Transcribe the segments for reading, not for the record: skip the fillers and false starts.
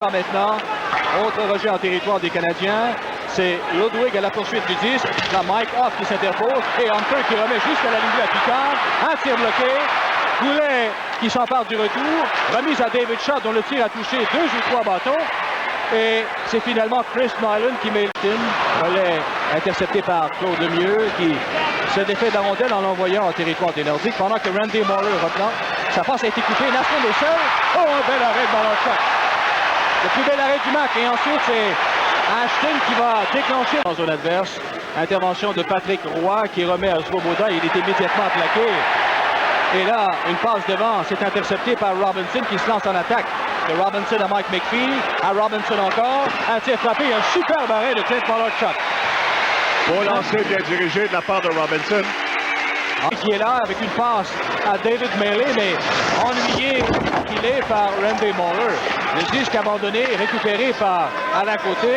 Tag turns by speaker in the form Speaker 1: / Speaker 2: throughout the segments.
Speaker 1: Maintenant, autre rejet en territoire des Canadiens. C'est Ludwig à la poursuite du 10. Là, Mike Hoff qui s'interpose. Et Hunter qui remet jusqu'à la ligne de la piquante. Un tir bloqué. Goulet qui s'empare du retour. Remise à David Shaw dont le tir a touché 2 ou 3 bâtons. Et c'est finalement Chris Nyland qui met le team. Relais intercepté par Claude Lemieux qui se défait de la rondelle en l'envoyant en territoire des Nordiques. Pendant que Randy Moller reprend. Sa passe a été coupée. Nassau est seul. Oh, un bel arrêt de Malarchuk. Le plus bel arrêt du match. Et ensuite, c'est Ashton qui va déclencher dans zone adverse. Intervention de Patrick Roy qui remet à Svoboda. Il est immédiatement plaqué. Et là, une passe devant. C'est intercepté par Robinson qui se lance en attaque. De Robinson à Mike McPhee. À Robinson encore. Un tir frappé. Un superbe arrêt de Clint Malarchuk.
Speaker 2: Beau lancer bien dirigé de la part de Robinson.
Speaker 1: Qui est là avec une passe à David Mealy, mais ennuyé qu'il est par Randy Moller. Le disque abandonné, récupéré par Alain Côté.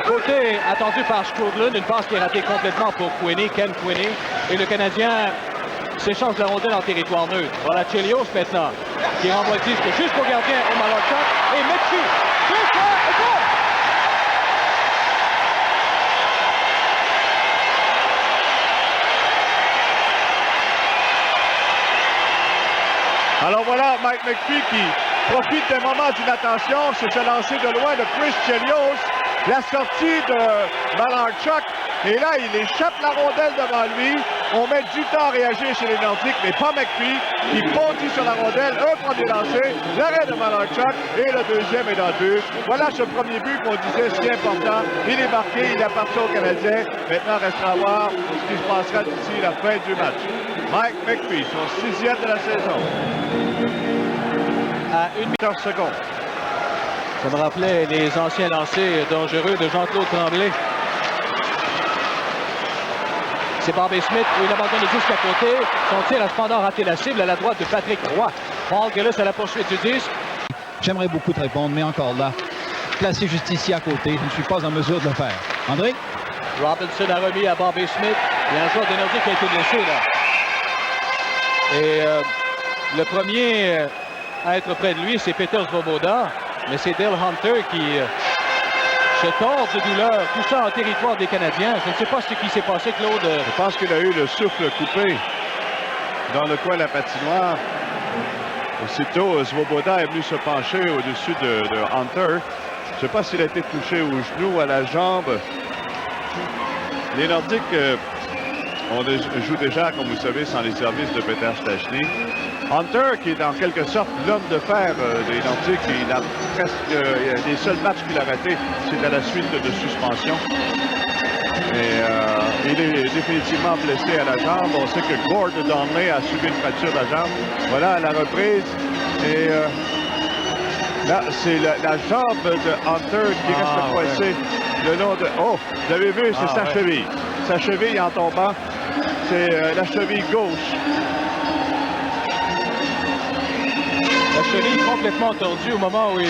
Speaker 1: Côté attendu par Skrudlund, une passe qui est ratée complètement pour Quinney, Ken Quinney. Et le Canadien s'échange la rondelle en territoire neutre. Voilà Chelios maintenant, qui renvoie le disque jusqu'au gardien au Malarchuk. Et McPhee, 2 fois, et goal!
Speaker 2: Alors voilà, Mike McPhee qui profite d'un moment d'inattention, se fait lancer de loin de Chris Chelios. La sortie de Malarchuk. Et là, il échappe la rondelle devant lui. On met du temps à réagir chez les Nordiques, mais pas McPhee qui bondit sur la rondelle. Un premier lancé, l'arrêt de Malarchuk et le deuxième est dans le but. Voilà ce premier but qu'on disait si important. Il est marqué, il appartient aux Canadiens. Maintenant, restera à voir ce qui se passera d'ici la fin du match. Mike McPhee, son 6e de la saison.
Speaker 1: À 1 seconde. Ça me rappelait les anciens lancers dangereux de Jean-Claude Tremblay. C'est Bobby Smith où il abandonne le disque à côté. Son tir a cependant raté la cible à la droite de Patrick Roy. Paul Gillis à la poursuite du disque.
Speaker 3: J'aimerais beaucoup te répondre, mais encore là, placé juste ici à côté, je ne suis pas en mesure de le faire. André?
Speaker 1: Robinson a remis à Bobby Smith. Il y a un joueur des Nordiques qui a été blessé là. Et le premier à être près de lui, c'est Peter Svoboda. Mais c'est Dale Hunter qui se tord de douleur. Tout ça en territoire des Canadiens. Je ne sais pas ce qui s'est passé, Claude.
Speaker 2: Je pense qu'il a eu le souffle coupé dans le coin de la patinoire. Aussitôt, Svoboda est venu se pencher au-dessus de Hunter. Je ne sais pas s'il a été touché au genou, à la jambe. Les Nordiques jouent déjà, comme vous savez, sans les services de Peter Stastny. Hunter, qui est en quelque sorte l'homme de fer des Nordiques, il a presque les seuls matchs qu'il a ratés, c'est à la suite de suspension. Et il est définitivement blessé à la jambe. On sait que Gord Donnelly a subi une fracture de la jambe. Voilà à la reprise. Et là, c'est la jambe de Hunter qui reste coincée le long de... Oh, vous avez vu, c'est sa cheville. Sa cheville en tombant, c'est la cheville gauche.
Speaker 1: La cheville complètement tordue au moment où il...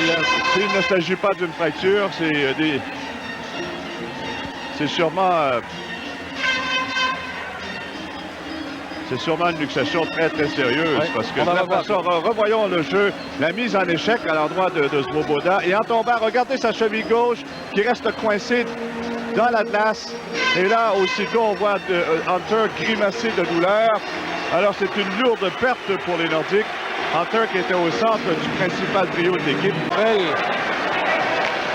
Speaker 2: S'il ne s'agit pas d'une fracture, c'est sûrement une luxation très, très sérieuse. Oui, parce que revoyons le jeu. La mise en échec à l'endroit de Svoboda. Et en tombant, regardez sa cheville gauche qui reste coincée dans la glace. Et là, aussitôt, on voit Hunter grimacer de douleur. Alors, c'est une lourde perte pour les Nordiques. Hunter qui était au centre du principal trio de l'équipe.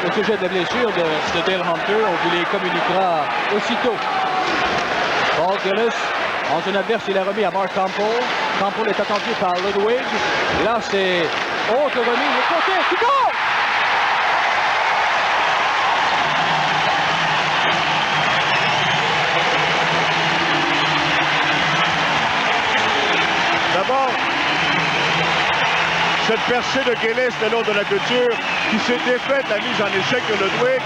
Speaker 1: Au sujet de la blessure de Dale Hunter, on vous les communiquera aussitôt. Paul Gillis, en zone adverse, il a remis à Mark Campbell. Campbell est attendu par Ludwig. Et là, c'est autre remise de côté. Qui goal!
Speaker 2: D'abord, cette percée de Gillis le long de la clôture qui s'est défaite la mise en échec de Ludwig.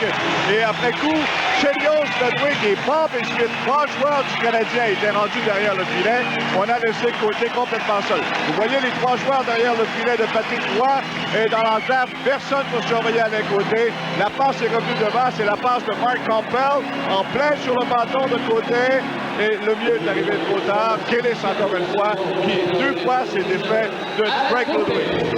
Speaker 2: Et après coup, Chelios, Ludwig et Bob et Smith, 3 joueurs du Canadien étaient rendus derrière le filet. On a laissé le côté complètement seul. Vous voyez les 3 joueurs derrière le filet de Patrick Roy. Et dans l'enclave, personne pour surveiller à l'un côté. La passe est revenue devant. C'est la passe de Mark Campbell en plein sur le bâton de côté. Et le mieux est arrivé trop tard. Gillis, encore une fois, qui 2 fois s'est défait de Greg Ludwig.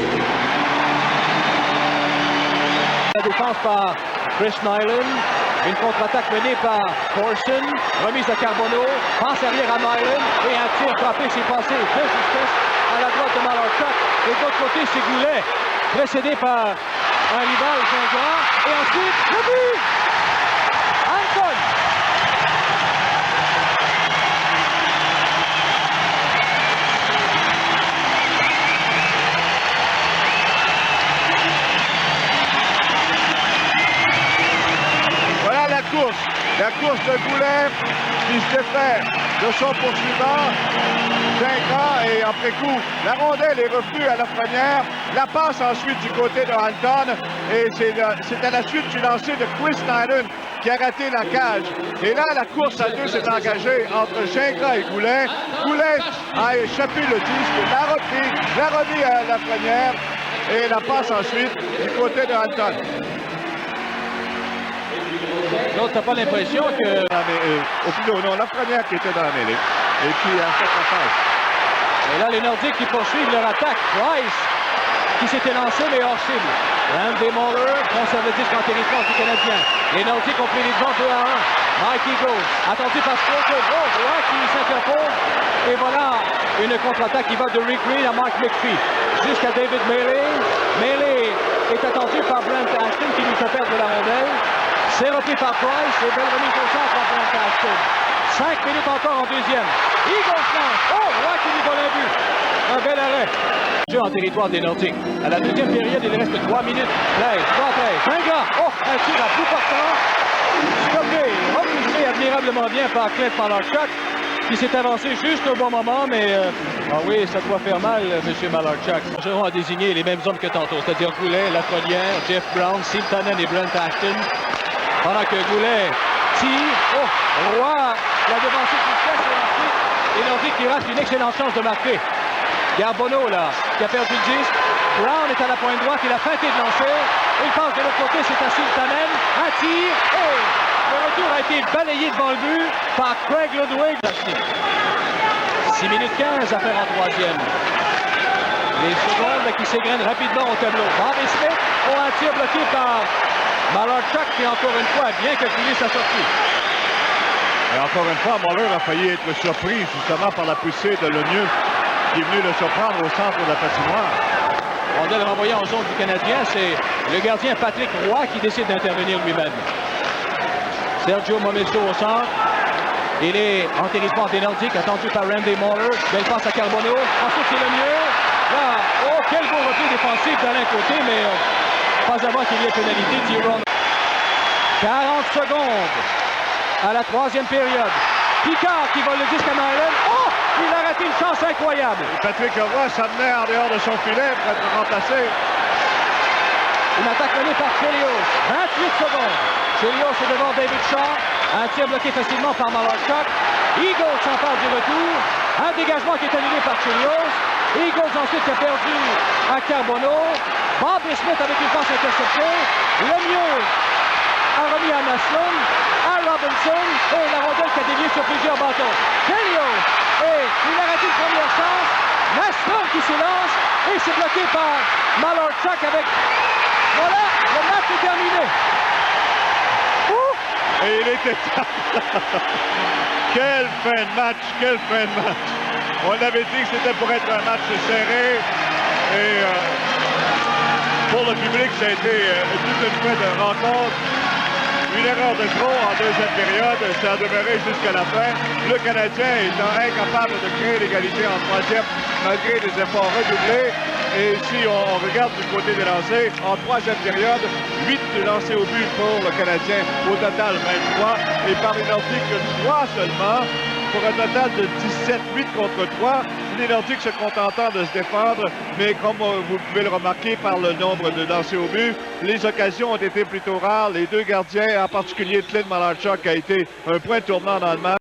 Speaker 1: défense par Chris Nyland. Une contre-attaque menée par Corson. Remise à Carbonneau. Passe arrière à Nyland. Et un tir frappé, c'est passé de justesse à la droite de Malarchuk. Et de l'autre côté, c'est Goulet. Précédé par un rival Gingras. Et ensuite, le but! Anton!
Speaker 2: La course de Goulet qui se défait de son poursuivant, Gingras, et après coup, la rondelle est revenue à la première. La passe ensuite du côté de Anton, et c'est à la suite du lancer de Chris Nyland qui a raté la cage. Et là, la course à deux s'est engagée entre Gingras et Goulet. Goulet a échappé le disque, l'a remis à la première, et la passe ensuite du côté de Anton.
Speaker 1: Donc, t'as pas l'impression que...
Speaker 2: non, la première qui était dans la mêlée et qui a fait la passe.
Speaker 1: Et là, les Nordiques qui poursuivent leur attaque. Price, qui s'était lancé, mais hors cible. Randy Moller conserve le disque en territoire du Canadien. Les Nordiques ont pris les devants 2-1. Mike Eagles, attendu par Stroker. Oh, Roy qui s'interpose. Et voilà, une contre-attaque qui va de Rick Green à Mark McPhee. Jusqu'à David Mealy. Mealy est attendu par Brent Ashton qui lui fait perdre la rondelle. C'est repris par Price et belle remise au centre par Brent Ashton. 5 minutes encore en deuxième. Eagles lance. Oh, Roy qui lui vole un but. Un bel arrêt. Jeu en territoire des Nordiques. À la deuxième période, il reste 3 minutes. 13, 3-13. Gingras. Oh, un tir à bout portant. Stoppé, repoussé admirablement bien par Clint Malarchuk, qui s'est avancé juste au bon moment, mais ah oui, ça doit faire mal, M. Malarchuk. Bergeron a désigné les mêmes hommes que tantôt, c'est-à-dire Goulet, Lafrenière, Jeff Brown, Siltanen et Brent Ashton. Pendant que Goulet tire. Oh, Roy l'a devancé de justesse et ensuite les Nordiques qui ratent une excellente chance de marquer. Carbonneau, là, qui a perdu le disque. Brown est à la pointe droite, il a feinté de lancer. Il passe de l'autre côté, c'est à Siltanen. Un tir. Et le retour a été balayé devant le but par Craig Ludwig. 6 minutes 15 à faire en troisième. Les secondes qui s'égrènent rapidement au tableau. Bob et Smith ont un tir bloqué par Malarchuk qui, encore une fois, a bien calculé sa sortie.
Speaker 2: Et encore une fois, Muller a failli être surpris justement par la poussée de Lemieux qui est venu le surprendre au centre de la patinoire.
Speaker 1: Rondelle renvoyée en zone du Canadien, c'est le gardien Patrick Roy qui décide d'intervenir lui-même. Sergio Momesso au centre. Il est en territoire des Nordiques, attendu par Randy Moller. Belle passe à Carbonneau. Ensuite, c'est Lemieux. Là, oh, quel beau repli défensif d'Alain Côté, mais pas avant qu'il y ait pénalité. Tyrone. 40 secondes à la troisième période. Picard qui vole le disque à Nyland. Oh! Il a raté une chance incroyable.
Speaker 2: Et Patrick Roy s'amenait en dehors de son filet pour être remplacé.
Speaker 1: Une attaque menée par Chelios. 28 secondes. Chelios est devant David Shaw. Un tir bloqué facilement par Malarchuk. Eagles s'empare du retour. Un dégagement qui est annulé par Chelios. Eagles ensuite qui a perdu à Carbonneau. Bob Smith avec une passe interceptée. Lemieux a remis à Naslund, à Robinson. Et la rondelle qui a dévié sur plusieurs bâtons. Chelios. Et il a raté une première chance. Naslund qui s'élance. Et c'est bloqué par Malarchuk avec... Voilà, le match est terminé.
Speaker 2: Et il était temps. Quelle fin de match, quelle fin de match. On avait dit que c'était pour être un match serré. Et pour le public, ça a été toute une fin de rencontre. Une erreur de trop en deuxième période, ça a demeuré jusqu'à la fin. Le Canadien étant incapable de créer l'égalité en troisième malgré des efforts redoublés. Et si on regarde du côté des lancers, en troisième période, 8 lancés au but pour le Canadien, au total 23, et par les Nordiques 3 seulement, pour un total de 17, 8 contre 3. Les Nordiques se contentant de se défendre, mais comme vous pouvez le remarquer par le nombre de lancés au but, les occasions ont été plutôt rares. Les deux gardiens, en particulier Clint Malarchuk, a été un point tournant dans le match.